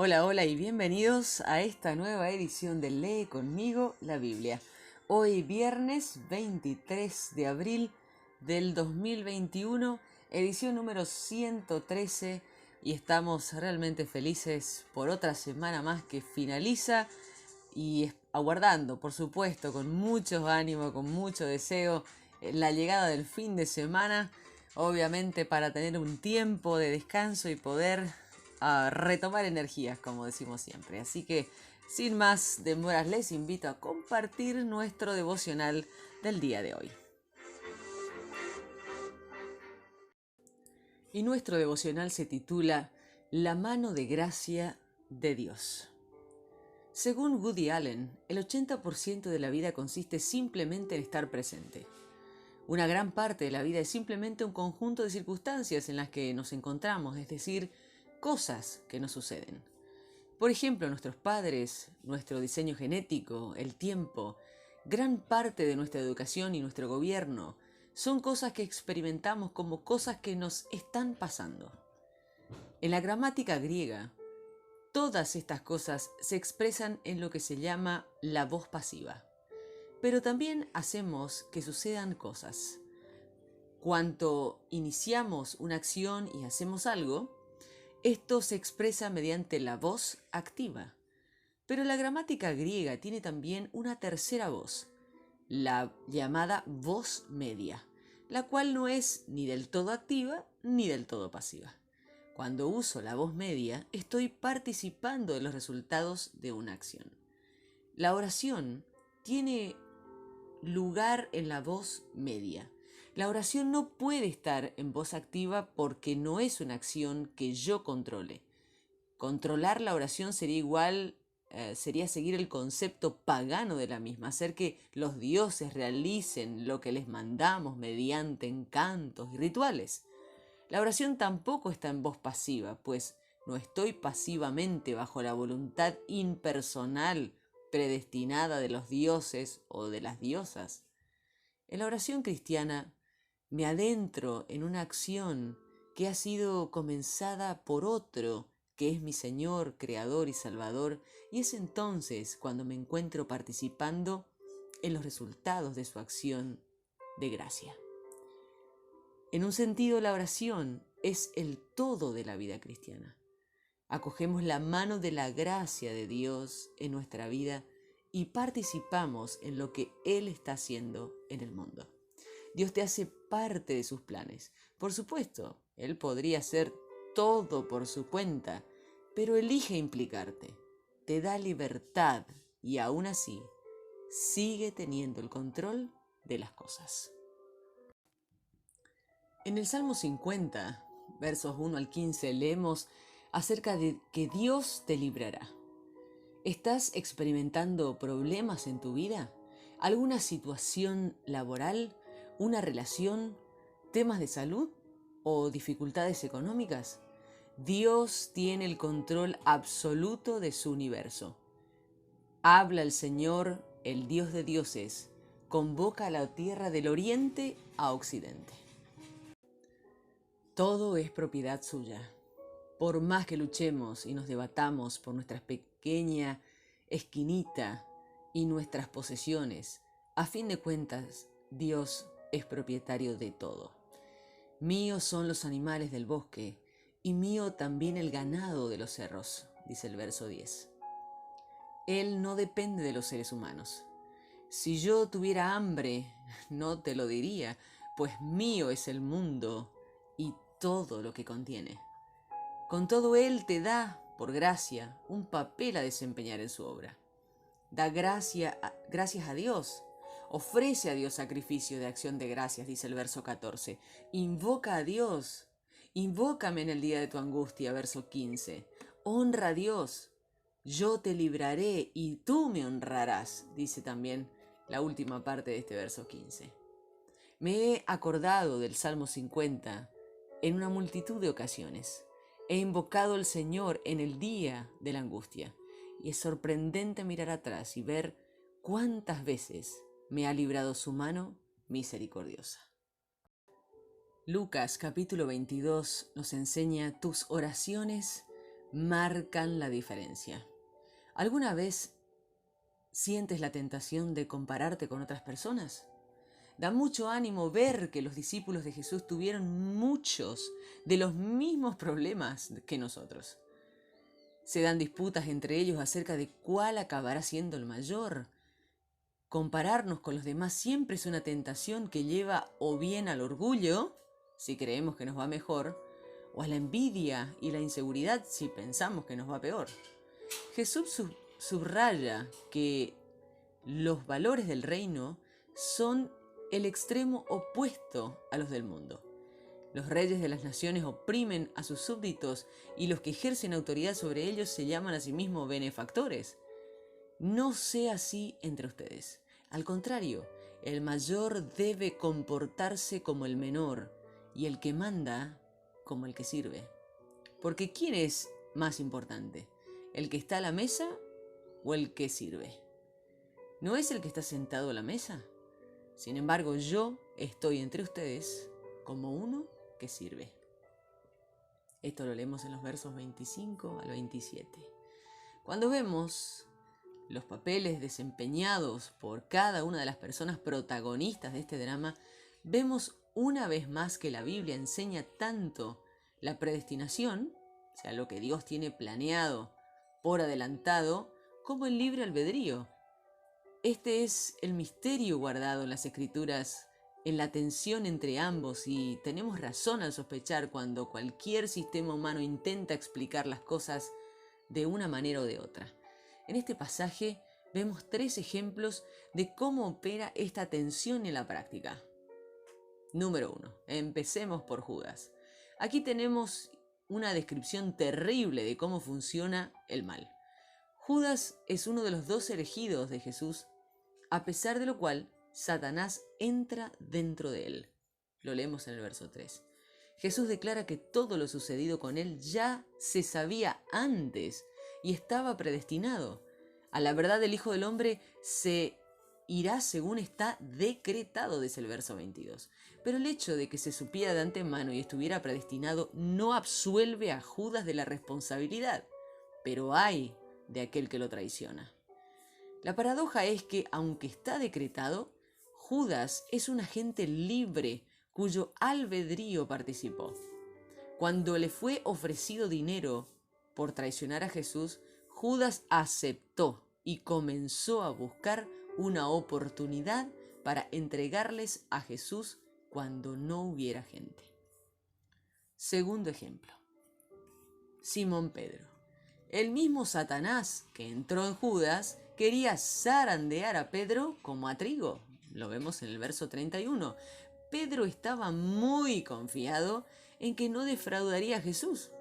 Hola, hola y bienvenidos a esta nueva edición de Lee conmigo la Biblia. Hoy viernes 23 de abril del 2021, edición número 113 y estamos realmente felices por otra semana más que finaliza y aguardando, por supuesto, con mucho ánimo, con mucho deseo, la llegada del fin de semana, obviamente para tener un tiempo de descanso y poder retomar energías, como decimos siempre. Así que, sin más demoras, les invito a compartir nuestro devocional del día de hoy. Y nuestro devocional se titula La mano de gracia de Dios. Según Woody Allen, el 80% de la vida consiste simplemente en estar presente. Una gran parte de la vida es simplemente un conjunto de circunstancias en las que nos encontramos, es decir, cosas que nos suceden. Por ejemplo, nuestros padres, nuestro diseño genético, el tiempo, gran parte de nuestra educación y nuestro gobierno son cosas que experimentamos como cosas que nos están pasando. En la gramática griega, todas estas cosas se expresan en lo que se llama la voz pasiva. Pero también hacemos que sucedan cosas. Cuando iniciamos una acción y hacemos algo, esto se expresa mediante la voz activa. Pero la gramática griega tiene también una tercera voz, la llamada voz media, la cual no es ni del todo activa ni del todo pasiva. Cuando uso la voz media, estoy participando de los resultados de una acción. La oración tiene lugar en la voz media. La oración no puede estar en voz activa porque no es una acción que yo controle. Controlar la oración sería seguir el concepto pagano de la misma, hacer que los dioses realicen lo que les mandamos mediante encantos y rituales. La oración tampoco está en voz pasiva, pues no estoy pasivamente bajo la voluntad impersonal predestinada de los dioses o de las diosas. En la oración cristiana me adentro en una acción que ha sido comenzada por otro, que es mi Señor, Creador y Salvador, y es entonces cuando me encuentro participando en los resultados de su acción de gracia. En un sentido, la oración es el todo de la vida cristiana. Acogemos la mano de la gracia de Dios en nuestra vida y participamos en lo que Él está haciendo en el mundo. Dios te hace parte de sus planes. Por supuesto, Él podría hacer todo por su cuenta, pero elige implicarte. Te da libertad y aún así sigue teniendo el control de las cosas. En el Salmo 50, versos 1 al 15, leemos acerca de que Dios te librará. ¿Estás experimentando problemas en tu vida? ¿Alguna situación laboral? ¿Una relación? ¿Temas de salud? ¿O dificultades económicas? Dios tiene el control absoluto de su universo. Habla el Señor, el Dios de dioses, convoca a la tierra del oriente a occidente. Todo es propiedad suya. Por más que luchemos y nos debatamos por nuestra pequeña esquinita y nuestras posesiones, a fin de cuentas, Dios es propietario de todo. Míos son los animales del bosque y mío también el ganado de los cerros, dice el verso 10. Él no depende de los seres humanos. Si yo tuviera hambre, no te lo diría, pues mío es el mundo y todo lo que contiene. Con todo Él te da, por gracia, un papel a desempeñar en su obra. Da gracias a Dios. Ofrece a Dios sacrificio de acción de gracias, dice el verso 14. Invoca a Dios. Invócame en el día de tu angustia, verso 15. Honra a Dios. Yo te libraré y tú me honrarás, dice también la última parte de este verso 15. Me he acordado del Salmo 50 en una multitud de ocasiones. He invocado al Señor en el día de la angustia. Y es sorprendente mirar atrás y ver cuántas veces me ha librado su mano misericordiosa. Lucas capítulo 22 nos enseña: tus oraciones marcan la diferencia. ¿Alguna vez sientes la tentación de compararte con otras personas? Da mucho ánimo ver que los discípulos de Jesús tuvieron muchos de los mismos problemas que nosotros. Se dan disputas entre ellos acerca de cuál acabará siendo el mayor. Compararnos con los demás siempre es una tentación que lleva o bien al orgullo, si creemos que nos va mejor, o a la envidia y la inseguridad si pensamos que nos va peor. Jesús subraya que los valores del reino son el extremo opuesto a los del mundo. Los reyes de las naciones oprimen a sus súbditos y los que ejercen autoridad sobre ellos se llaman a sí mismos benefactores. No sea así entre ustedes. Al contrario, el mayor debe comportarse como el menor y el que manda como el que sirve. Porque ¿quién es más importante? ¿El que está a la mesa o el que sirve? ¿No es el que está sentado a la mesa? Sin embargo, yo estoy entre ustedes como uno que sirve. Esto lo leemos en los versos 25 al 27. Cuando vemos los papeles desempeñados por cada una de las personas protagonistas de este drama, vemos una vez más que la Biblia enseña tanto la predestinación, o sea, lo que Dios tiene planeado por adelantado, como el libre albedrío. Este es el misterio guardado en las Escrituras, en la tensión entre ambos, y tenemos razón al sospechar cuando cualquier sistema humano intenta explicar las cosas de una manera o de otra. En este pasaje vemos 3 ejemplos de cómo opera esta tensión en la práctica. Número 1. Empecemos por Judas. Aquí tenemos una descripción terrible de cómo funciona el mal. Judas es uno de los 2 elegidos de Jesús, a pesar de lo cual Satanás entra dentro de él. Lo leemos en el verso 3. Jesús declara que todo lo sucedido con él ya se sabía antes y estaba predestinado. A la verdad del Hijo del Hombre se irá según está decretado, dice el verso 22. Pero el hecho de que se supiera de antemano y estuviera predestinado no absuelve a Judas de la responsabilidad, pero ay de aquel que lo traiciona. La paradoja es que, aunque está decretado, Judas es un agente libre cuyo albedrío participó. Cuando le fue ofrecido dinero por traicionar a Jesús, Judas aceptó y comenzó a buscar una oportunidad para entregarles a Jesús cuando no hubiera gente. Segundo ejemplo, Simón Pedro. El mismo Satanás que entró en Judas quería zarandear a Pedro como a trigo. Lo vemos en el verso 31. Pedro estaba muy confiado en que no defraudaría a Jesús.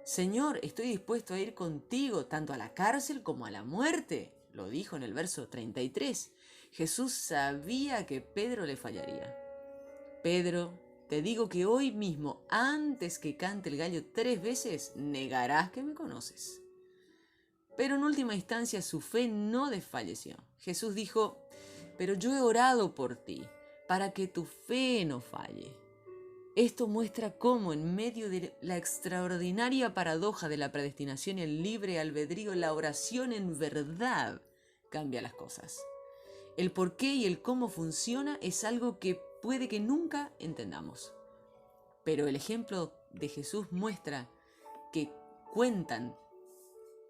Señor, estoy dispuesto a ir contigo tanto a la cárcel como a la muerte, lo dijo en el verso 33. Jesús sabía que Pedro le fallaría. Pedro, te digo que hoy mismo, antes que cante el gallo 3 veces, negarás que me conoces. Pero en última instancia su fe no desfalleció. Jesús dijo, pero yo he orado por ti, para que tu fe no falle. Esto muestra cómo, en medio de la extraordinaria paradoja de la predestinación y el libre albedrío, la oración en verdad cambia las cosas. El por qué y el cómo funciona es algo que puede que nunca entendamos. Pero el ejemplo de Jesús muestra que cuentan,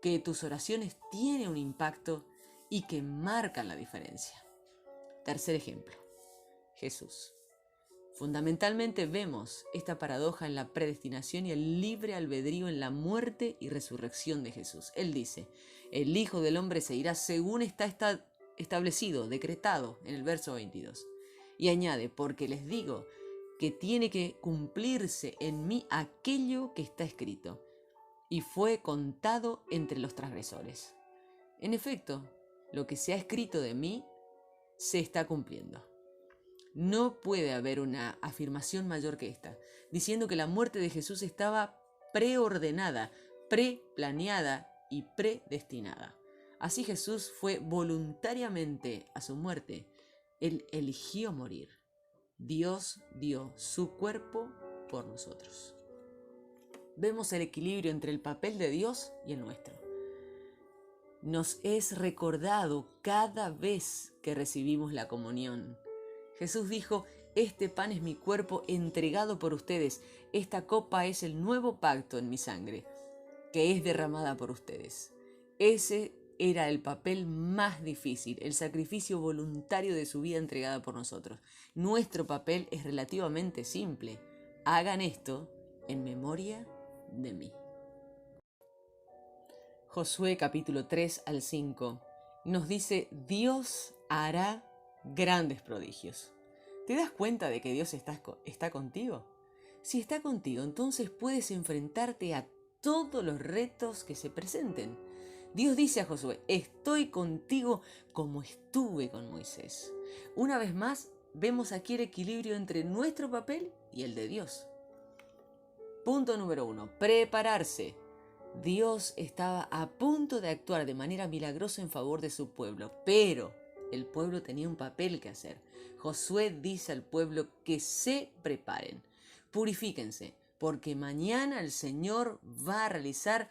que tus oraciones tienen un impacto y que marcan la diferencia. Tercer ejemplo, Jesús. Fundamentalmente vemos esta paradoja en la predestinación y el libre albedrío en la muerte y resurrección de Jesús. Él dice, el Hijo del Hombre se irá según está establecido, decretado en el verso 22. Y añade, porque les digo que tiene que cumplirse en mí aquello que está escrito. Y fue contado entre los transgresores. En efecto, lo que se ha escrito de mí se está cumpliendo. No puede haber una afirmación mayor que esta, diciendo que la muerte de Jesús estaba preordenada, preplaneada y predestinada. Así Jesús fue voluntariamente a su muerte. Él eligió morir. Dios dio su cuerpo por nosotros. vemos el equilibrio entre el papel de Dios y el nuestro. Nos es recordado cada vez que recibimos la comunión. Jesús dijo: este pan es mi cuerpo entregado por ustedes, esta copa es el nuevo pacto en mi sangre, que es derramada por ustedes. Ese era el papel más difícil, el sacrificio voluntario de su vida entregada por nosotros. Nuestro papel es relativamente simple. Hagan esto en memoria de mí. Josué capítulo 3 al 5 nos dice: Dios hará grandes prodigios. ¿Te das cuenta de que Dios está contigo? Si está contigo, entonces puedes enfrentarte a todos los retos que se presenten. Dios dice a Josué: estoy contigo como estuve con Moisés. Una vez más, vemos aquí el equilibrio entre nuestro papel y el de Dios. Punto número 1. Prepararse. Dios estaba a punto de actuar de manera milagrosa en favor de su pueblo, pero el pueblo tenía un papel que hacer. Josué dice al pueblo que se preparen, purifíquense, porque mañana el Señor va a realizar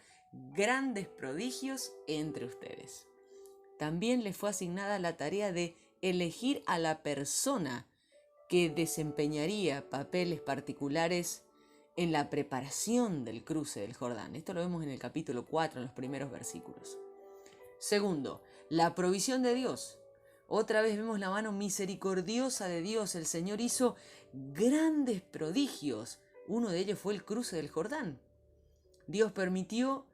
grandes prodigios entre ustedes. También le fue asignada la tarea de elegir a la persona que desempeñaría papeles particulares en la preparación del cruce del Jordán. Esto lo vemos en el capítulo 4, en los primeros versículos. Segundo, la provisión de Dios. Otra vez vemos la mano misericordiosa de Dios. El Señor hizo grandes prodigios. Uno de ellos fue el cruce del Jordán. Dios permitió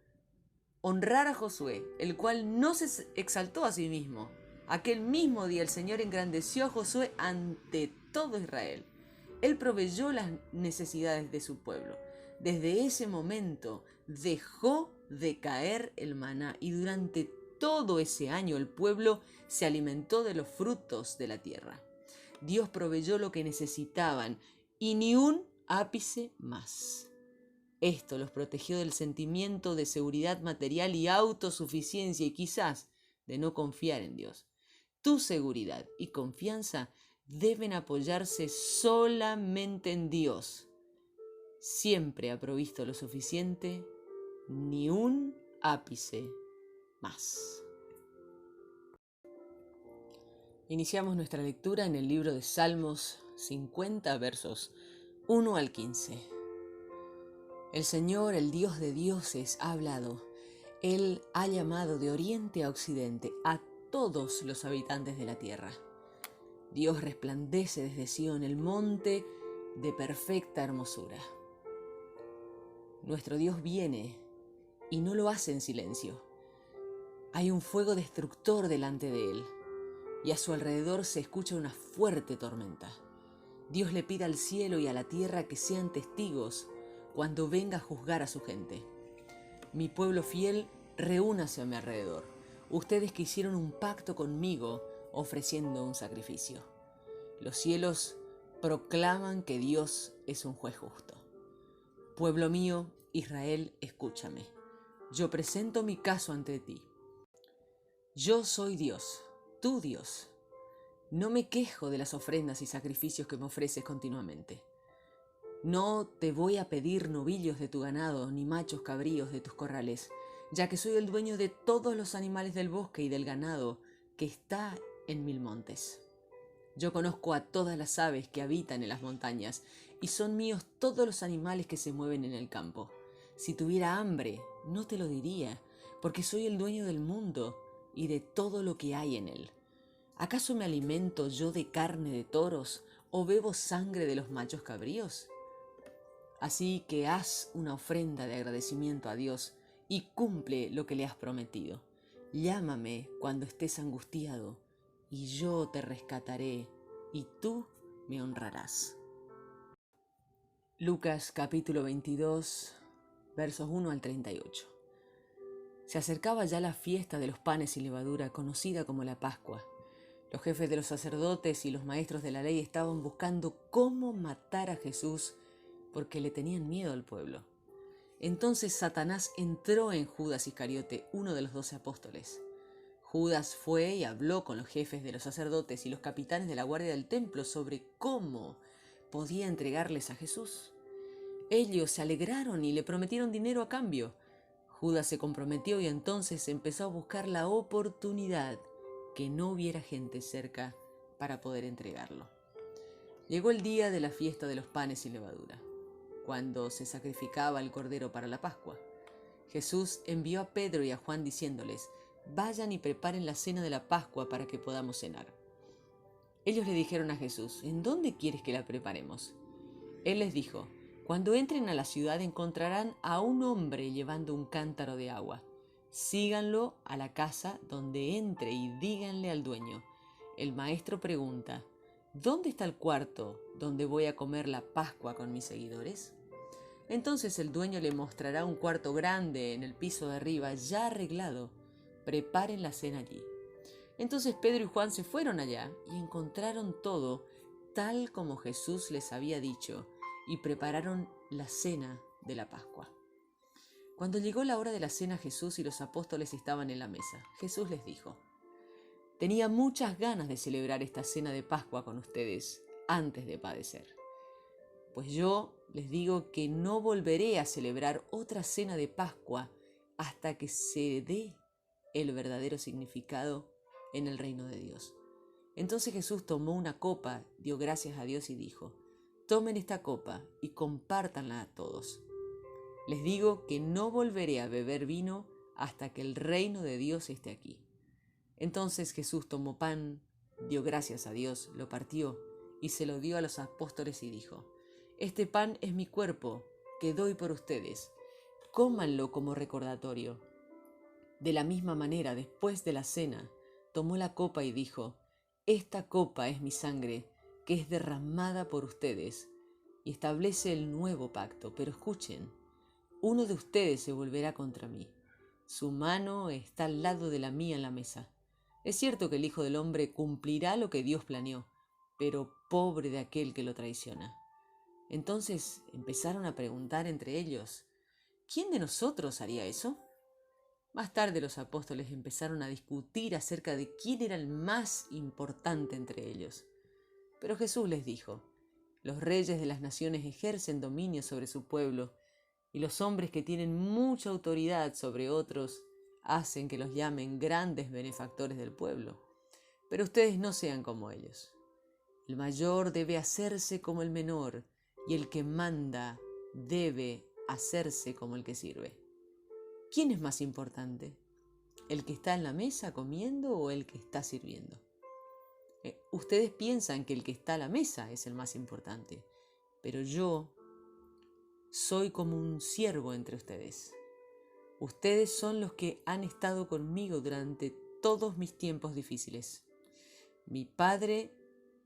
honrar a Josué, el cual no se exaltó a sí mismo. Aquel mismo día el Señor engrandeció a Josué ante todo Israel. Él proveyó las necesidades de su pueblo. Desde ese momento dejó de caer el maná y durante todo ese año el pueblo se alimentó de los frutos de la tierra. Dios proveyó lo que necesitaban y ni un ápice más. Esto los protegió del sentimiento de seguridad material y autosuficiencia y quizás de no confiar en Dios. Tu seguridad y confianza deben apoyarse solamente en Dios. Siempre ha provisto lo suficiente, ni un ápice más. Iniciamos nuestra lectura en el libro de Salmos 50, versos 1 al 15. El Señor, el Dios de dioses, ha hablado. Él ha llamado de oriente a occidente a todos los habitantes de la tierra. Dios resplandece desde Sión, el monte de perfecta hermosura. Nuestro Dios viene y no lo hace en silencio. Hay un fuego destructor delante de él y a su alrededor se escucha una fuerte tormenta. Dios le pide al cielo y a la tierra que sean testigos cuando venga a juzgar a su gente. Mi pueblo fiel, reúnase a mi alrededor. Ustedes que hicieron un pacto conmigo ofreciendo un sacrificio. Los cielos proclaman que Dios es un juez justo. Pueblo mío, Israel, escúchame. Yo presento mi caso ante ti. Yo soy Dios, tu Dios. No me quejo de las ofrendas y sacrificios que me ofreces continuamente. No te voy a pedir novillos de tu ganado, ni machos cabríos de tus corrales, ya que soy el dueño de todos los animales del bosque y del ganado que está en 1000 montes. Yo conozco a todas las aves que habitan en las montañas, y son míos todos los animales que se mueven en el campo. Si tuviera hambre, no te lo diría, porque soy el dueño del mundo y de todo lo que hay en él. ¿Acaso me alimento yo de carne de toros o bebo sangre de los machos cabríos? Así que haz una ofrenda de agradecimiento a Dios y cumple lo que le has prometido. Llámame cuando estés angustiado y yo te rescataré y tú me honrarás. Lucas capítulo 22, versos 1 al 38. Se acercaba ya la fiesta de los panes sin levadura, conocida como la Pascua. Los jefes de los sacerdotes y los maestros de la ley estaban buscando cómo matar a Jesús porque le tenían miedo al pueblo. Entonces Satanás entró en Judas Iscariote, uno de los 12 apóstoles. Judas fue y habló con los jefes de los sacerdotes y los capitanes de la guardia del templo sobre cómo podía entregarles a Jesús. Ellos se alegraron y le prometieron dinero a cambio. Judas se comprometió y entonces empezó a buscar la oportunidad que no hubiera gente cerca para poder entregarlo. Llegó el día de la fiesta de los panes sin levadura, cuando se sacrificaba el cordero para la Pascua. Jesús envió a Pedro y a Juan diciéndoles: vayan y preparen la cena de la Pascua para que podamos cenar. Ellos le dijeron a Jesús: ¿en dónde quieres que la preparemos? Él les dijo: cuando entren a la ciudad encontrarán a un hombre llevando un cántaro de agua. Síganlo a la casa donde entre y díganle al dueño: el maestro pregunta, ¿dónde está el cuarto donde voy a comer la Pascua con mis seguidores? Entonces el dueño le mostrará un cuarto grande en el piso de arriba, ya arreglado. Preparen la cena allí. Entonces Pedro y Juan se fueron allá y encontraron todo tal como Jesús les había dicho, y prepararon la cena de la Pascua. Cuando llegó la hora de la cena, Jesús y los apóstoles estaban en la mesa. Jesús les dijo: tenía muchas ganas de celebrar esta cena de Pascua con ustedes antes de padecer. Pues yo les digo que no volveré a celebrar otra cena de Pascua hasta que se dé el verdadero significado en el reino de Dios. Entonces Jesús tomó una copa, dio gracias a Dios y dijo: tomen esta copa y compártanla a todos. Les digo que no volveré a beber vino hasta que el reino de Dios esté aquí. Entonces Jesús tomó pan, dio gracias a Dios, lo partió y se lo dio a los apóstoles y dijo: este pan es mi cuerpo, que doy por ustedes. Cómanlo como recordatorio. De la misma manera, después de la cena, tomó la copa y dijo: esta copa es mi sangre, que es derramada por ustedes, y establece el nuevo pacto. Pero escuchen, uno de ustedes se volverá contra mí. Su mano está al lado de la mía en la mesa. Es cierto que el Hijo del Hombre cumplirá lo que Dios planeó, pero pobre de aquel que lo traiciona. Entonces empezaron a preguntar entre ellos: ¿quién de nosotros haría eso? Más tarde los apóstoles empezaron a discutir acerca de quién era el más importante entre ellos. Pero Jesús les dijo: los reyes de las naciones ejercen dominio sobre su pueblo, y los hombres que tienen mucha autoridad sobre otros hacen que los llamen grandes benefactores del pueblo. Pero ustedes no sean como ellos. El mayor debe hacerse como el menor, y el que manda debe hacerse como el que sirve. ¿Quién es más importante? ¿El que está en la mesa comiendo o el que está sirviendo? Ustedes piensan que el que está a la mesa es el más importante, pero yo soy como un siervo entre ustedes. Ustedes son los que han estado conmigo durante todos mis tiempos difíciles. Mi Padre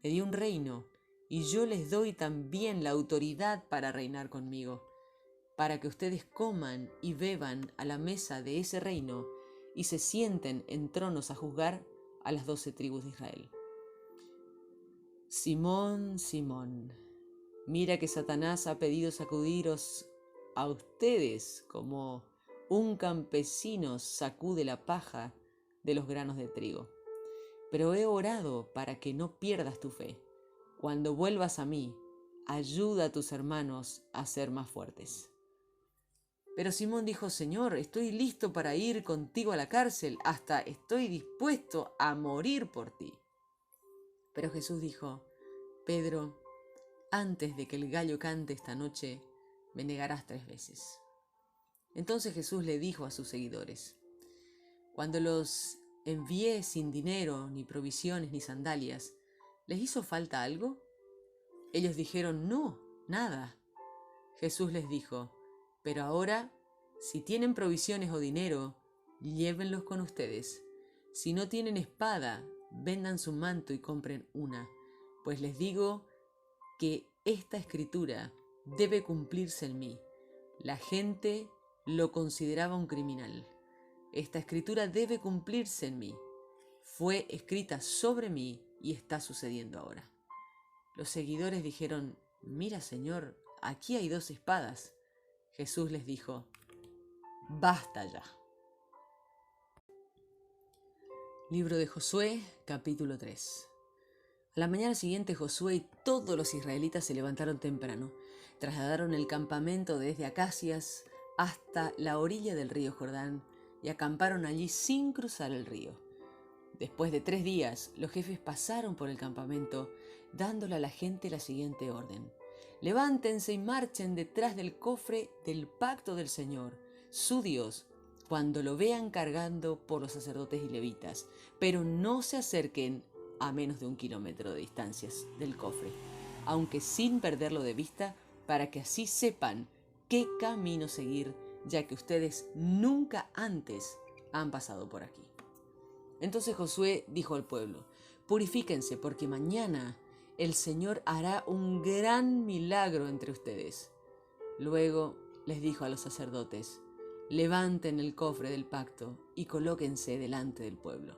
me dio un reino y yo les doy también la autoridad para reinar conmigo, para que ustedes coman y beban a la mesa de ese reino y se sienten en tronos a juzgar a las 12 tribus de Israel. Simón, Simón, mira que Satanás ha pedido sacudiros a ustedes como un campesino sacude la paja de los granos de trigo. Pero he orado para que no pierdas tu fe. Cuando vuelvas a mí, ayuda a tus hermanos a ser más fuertes. Pero Simón dijo: Señor, estoy listo para ir contigo a la cárcel, hasta estoy dispuesto a morir por ti. Pero Jesús dijo: Pedro, antes de que el gallo cante esta noche, me negarás 3 veces. Entonces Jesús le dijo a sus seguidores: cuando los envié sin dinero, ni provisiones, ni sandalias, ¿les hizo falta algo? Ellos dijeron: no, nada. Jesús les dijo: pero ahora, si tienen provisiones o dinero, llévenlos con ustedes. Si no tienen espada, vendan su manto y compren una, pues les digo que esta escritura debe cumplirse en mí. La gente lo consideraba un criminal. Esta escritura debe cumplirse en mí. Fue escrita sobre mí y está sucediendo ahora. Los seguidores dijeron: mira, Señor, aquí hay 2 espadas. Jesús les dijo: basta ya. Libro de Josué, capítulo 3. A la mañana siguiente Josué y todos los israelitas se levantaron temprano Trasladaron el campamento desde Acacias hasta la orilla del río Jordán y acamparon allí sin cruzar el río. Después de 3 días, los jefes pasaron por el campamento, dándole a la gente la siguiente orden: levántense y marchen detrás del cofre del pacto del Señor, su Dios, cuando lo vean cargando por los sacerdotes y levitas, pero no se acerquen a menos de 1 kilómetro de distancia del cofre, aunque sin perderlo de vista, para que así sepan qué camino seguir, ya que ustedes nunca antes han pasado por aquí. Entonces Josué dijo al pueblo: purifíquense, porque mañana el Señor hará un gran milagro entre ustedes. Luego les dijo a los sacerdotes: levanten el cofre del pacto y colóquense delante del pueblo.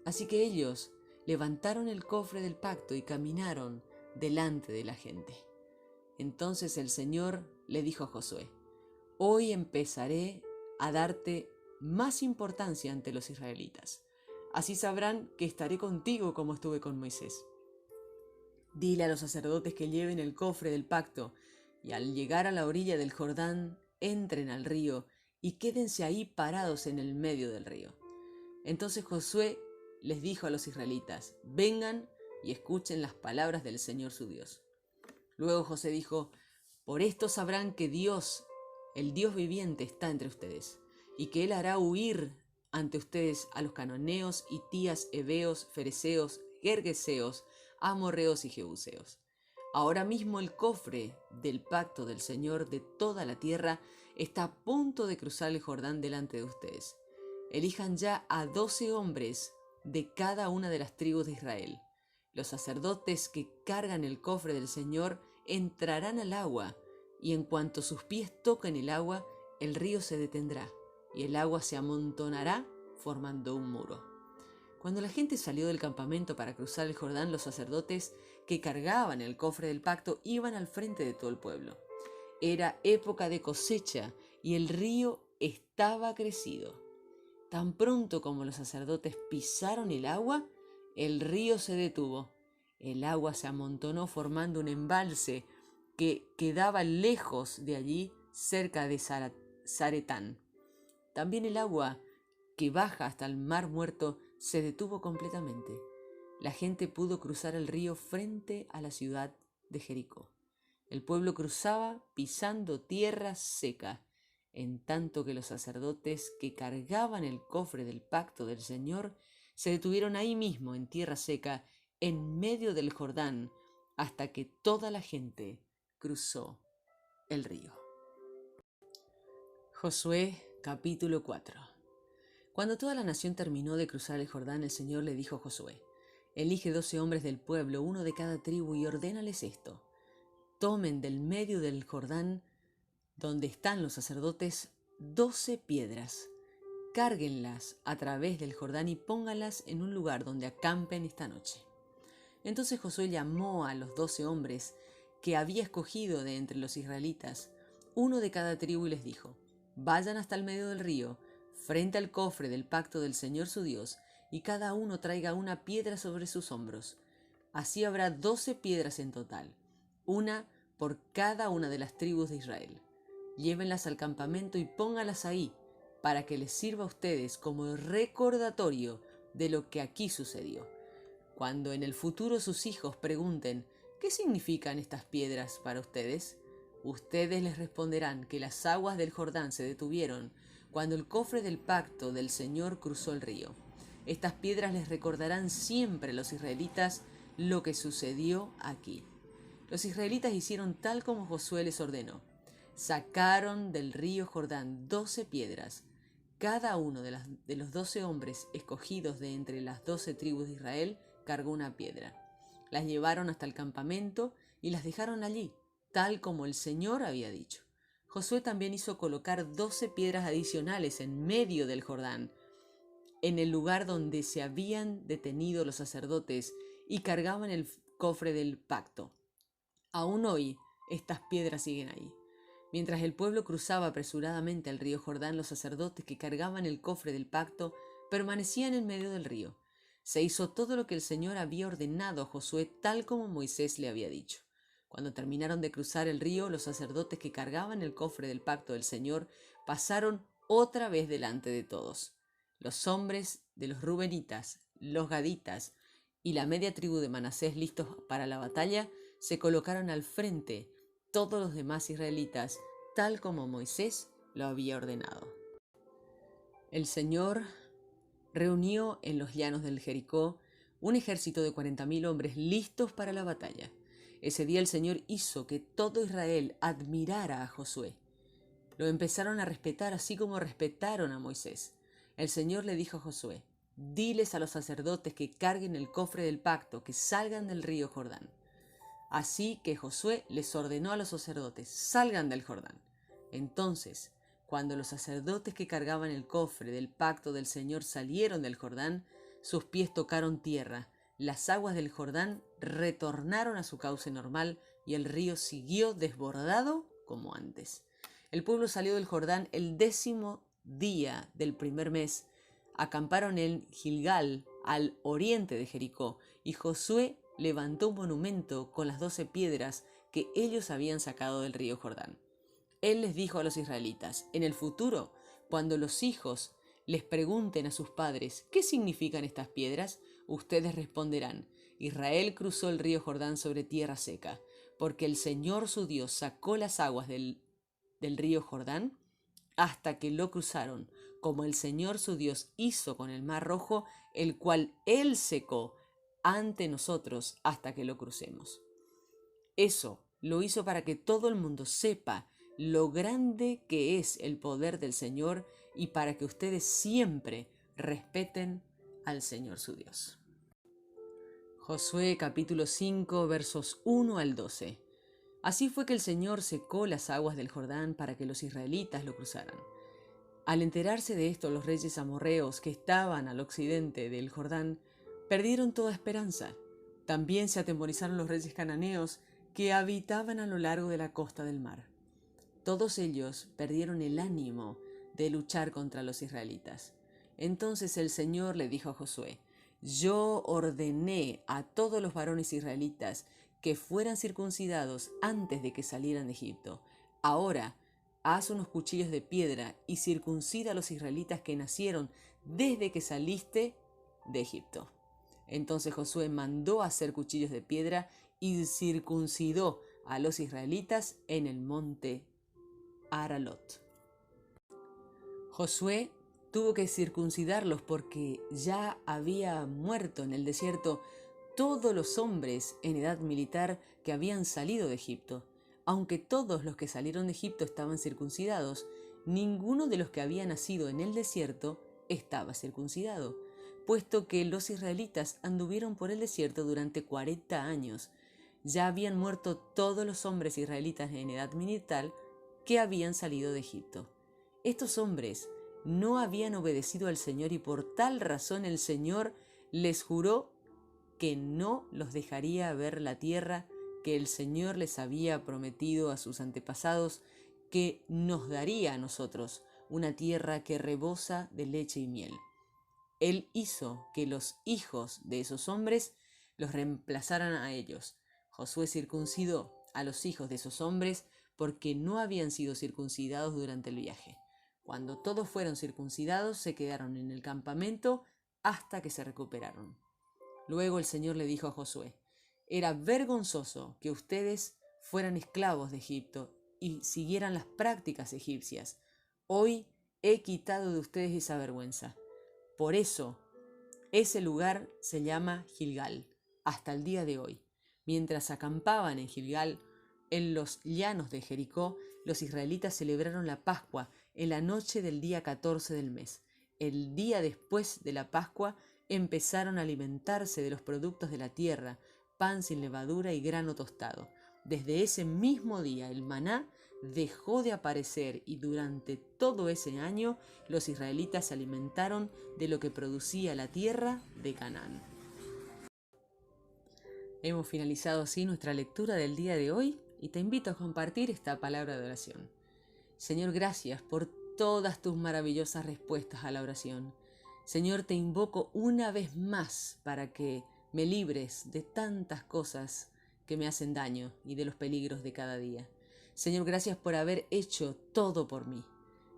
Así que ellos levantaron el cofre del pacto y caminaron delante de la gente. Entonces el Señor le dijo a Josué: hoy empezaré a darte más importancia ante los israelitas. Así sabrán que estaré contigo como estuve con Moisés. Dile a los sacerdotes que lleven el cofre del pacto y al llegar a la orilla del Jordán entren al río y quédense ahí parados en el medio del río. Entonces Josué les dijo a los israelitas: vengan y escuchen las palabras del Señor su Dios. Luego Josué dijo: por esto sabrán que Dios, el Dios viviente, está entre ustedes, y que Él hará huir ante ustedes a los cananeos, hitías, heveos, fereceos, gergeseos, amorreos y jebuseos. Ahora mismo el cofre del pacto del Señor de toda la tierra está a punto de cruzar el Jordán delante de ustedes. Elijan ya a 12 hombres de cada una de las tribus de Israel. Los sacerdotes que cargan el cofre del Señor entrarán al agua, y en cuanto sus pies toquen el agua, el río se detendrá, y el agua se amontonará formando un muro. Cuando la gente salió del campamento para cruzar el Jordán, los sacerdotes que cargaban el cofre del pacto iban al frente de todo el pueblo. Era época de cosecha y el río estaba crecido. Tan pronto como los sacerdotes pisaron el agua, el río se detuvo. El agua se amontonó formando un embalse que quedaba lejos de allí, cerca de Zaretán. También el agua que baja hasta el mar Muerto se detuvo completamente. La gente pudo cruzar el río frente a la ciudad de Jericó. El pueblo cruzaba pisando tierra seca, en tanto que los sacerdotes que cargaban el cofre del pacto del Señor se detuvieron ahí mismo en tierra seca, en medio del Jordán, hasta que toda la gente cruzó el río. Josué capítulo 4. Cuando toda la nación terminó de cruzar el Jordán, el Señor le dijo a Josué: elige 12 hombres del pueblo, uno de cada tribu, y ordénales esto: tomen del medio del Jordán, donde están los sacerdotes, 12 piedras, cárguenlas a través del Jordán y pónganlas en un lugar donde acampen esta noche. Entonces Josué llamó a los 12 hombres que había escogido de entre los israelitas, uno de cada tribu, y les dijo: vayan hasta el medio del río, frente al cofre del pacto del Señor su Dios, y cada uno traiga una piedra sobre sus hombros. Así habrá 12 piedras en total, una por cada una de las tribus de Israel. Llévenlas al campamento y póngalas ahí, para que les sirva a ustedes como recordatorio de lo que aquí sucedió. Cuando en el futuro sus hijos pregunten: ¿qué significan estas piedras para ustedes?, ustedes les responderán que las aguas del Jordán se detuvieron cuando el cofre del pacto del Señor cruzó el río. Estas piedras les recordarán siempre a los israelitas lo que sucedió aquí. Los israelitas hicieron tal como Josué les ordenó. Sacaron del río Jordán 12 piedras. Cada uno de los 12 hombres escogidos de entre las 12 tribus de Israel cargó una piedra. Las llevaron hasta el campamento y las dejaron allí, tal como el Señor había dicho. Josué también hizo colocar 12 piedras adicionales en medio del Jordán, en el lugar donde se habían detenido los sacerdotes y cargaban el cofre del pacto. Aún hoy, estas piedras siguen ahí. Mientras el pueblo cruzaba apresuradamente el río Jordán, los sacerdotes que cargaban el cofre del pacto permanecían en medio del río. Se hizo todo lo que el Señor había ordenado a Josué, tal como Moisés le había dicho. Cuando terminaron de cruzar el río, los sacerdotes que cargaban el cofre del pacto del Señor pasaron otra vez delante de todos. Los hombres de los Rubenitas, los Gaditas y la media tribu de Manasés, listos para la batalla, se colocaron al frente, todos los demás israelitas, tal como Moisés lo había ordenado. El Señor reunió en los llanos del Jericó un ejército de 40.000 hombres listos para la batalla. Ese día el Señor hizo que todo Israel admirara a Josué. Lo empezaron a respetar así como respetaron a Moisés. El Señor le dijo a Josué: diles a los sacerdotes que carguen el cofre del pacto, que salgan del río Jordán. Así que Josué les ordenó a los sacerdotes: salgan del Jordán. Entonces, cuando los sacerdotes que cargaban el cofre del pacto del Señor salieron del Jordán, sus pies tocaron tierra, las aguas del Jordán retornaron a su cauce normal y el río siguió desbordado como antes. El pueblo salió del Jordán el 10º día del primer mes. Acamparon en Gilgal, al oriente de Jericó, y Josué levantó un monumento con las 12 piedras que ellos habían sacado del río Jordán. Él les dijo a los israelitas: en el futuro, cuando los hijos les pregunten a sus padres ¿qué significan estas piedras?, ustedes responderán: Israel cruzó el río Jordán sobre tierra seca, porque el Señor su Dios sacó las aguas del río Jordán hasta que lo cruzaron, como el Señor su Dios hizo con el mar Rojo, el cual Él secó ante nosotros hasta que lo crucemos. Eso lo hizo para que todo el mundo sepa lo grande que es el poder del Señor y para que ustedes siempre respeten al Señor su Dios. Josué capítulo 5 versos 1 al 12. Así fue que el Señor secó las aguas del Jordán para que los israelitas lo cruzaran. Al enterarse de esto, los reyes amorreos que estaban al occidente del Jordán perdieron toda esperanza. También se atemorizaron los reyes cananeos que habitaban a lo largo de la costa del mar. Todos ellos perdieron el ánimo de luchar contra los israelitas. Entonces el Señor le dijo a Josué: yo ordené a todos los varones israelitas que fueran circuncidados antes de que salieran de Egipto. Ahora, haz unos cuchillos de piedra y circuncida a los israelitas que nacieron desde que saliste de Egipto. Entonces Josué mandó hacer cuchillos de piedra y circuncidó a los israelitas en el monte Aralot. Josué tuvo que circuncidarlos porque ya había muerto en el desierto todos los hombres en edad militar que habían salido de Egipto. Aunque todos los que salieron de Egipto estaban circuncidados, ninguno de los que había nacido en el desierto estaba circuncidado, puesto que los israelitas anduvieron por el desierto durante 40 años. Ya habían muerto todos los hombres israelitas en edad militar que habían salido de Egipto. Estos hombres no habían obedecido al Señor y por tal razón el Señor les juró que no los dejaría ver la tierra que el Señor les había prometido a sus antepasados, que nos daría a nosotros, una tierra que rebosa de leche y miel. Él hizo que los hijos de esos hombres los reemplazaran a ellos. Josué circuncidó a los hijos de esos hombres porque no habían sido circuncidados durante el viaje. Cuando todos fueron circuncidados, se quedaron en el campamento hasta que se recuperaron. Luego el Señor le dijo a Josué: era vergonzoso que ustedes fueran esclavos de Egipto y siguieran las prácticas egipcias. Hoy he quitado de ustedes esa vergüenza. Por eso, ese lugar se llama Gilgal, hasta el día de hoy. Mientras acampaban en Gilgal, en los llanos de Jericó, los israelitas celebraron la Pascua en la noche del día 14 del mes. El día después de la Pascua empezaron a alimentarse de los productos de la tierra, pan sin levadura y grano tostado. Desde ese mismo día el maná dejó de aparecer y durante todo ese año los israelitas se alimentaron de lo que producía la tierra de Canaán. Hemos finalizado así nuestra lectura del día de hoy y te invito a compartir esta palabra de oración. Señor, gracias por todas tus maravillosas respuestas a la oración. Señor, te invoco una vez más para que me libres de tantas cosas que me hacen daño y de los peligros de cada día. Señor, gracias por haber hecho todo por mí.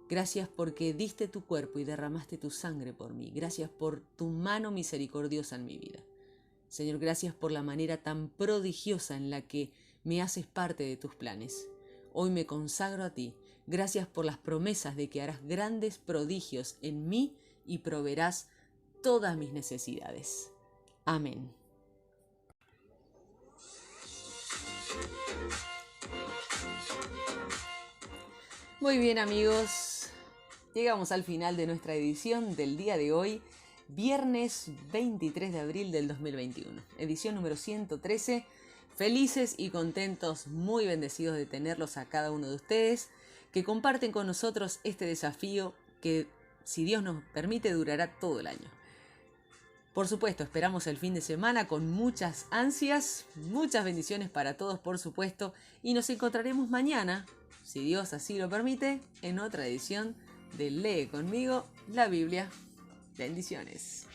Gracias porque diste tu cuerpo y derramaste tu sangre por mí. Gracias por tu mano misericordiosa en mi vida. Señor, gracias por la manera tan prodigiosa en la que me haces parte de tus planes. Hoy me consagro a ti. Gracias por las promesas de que harás grandes prodigios en mí y proveerás todas mis necesidades. Amén. Muy bien, amigos, llegamos al final de nuestra edición del día de hoy, viernes 23 de abril del 2021, edición número 113. Felices y contentos, muy bendecidos de tenerlos a cada uno de ustedes, que comparten con nosotros este desafío que, si Dios nos permite, durará todo el año. Por supuesto, esperamos el fin de semana con muchas ansias, muchas bendiciones para todos, por supuesto, y nos encontraremos mañana, si Dios así lo permite, en otra edición de Lee conmigo la Biblia. Bendiciones.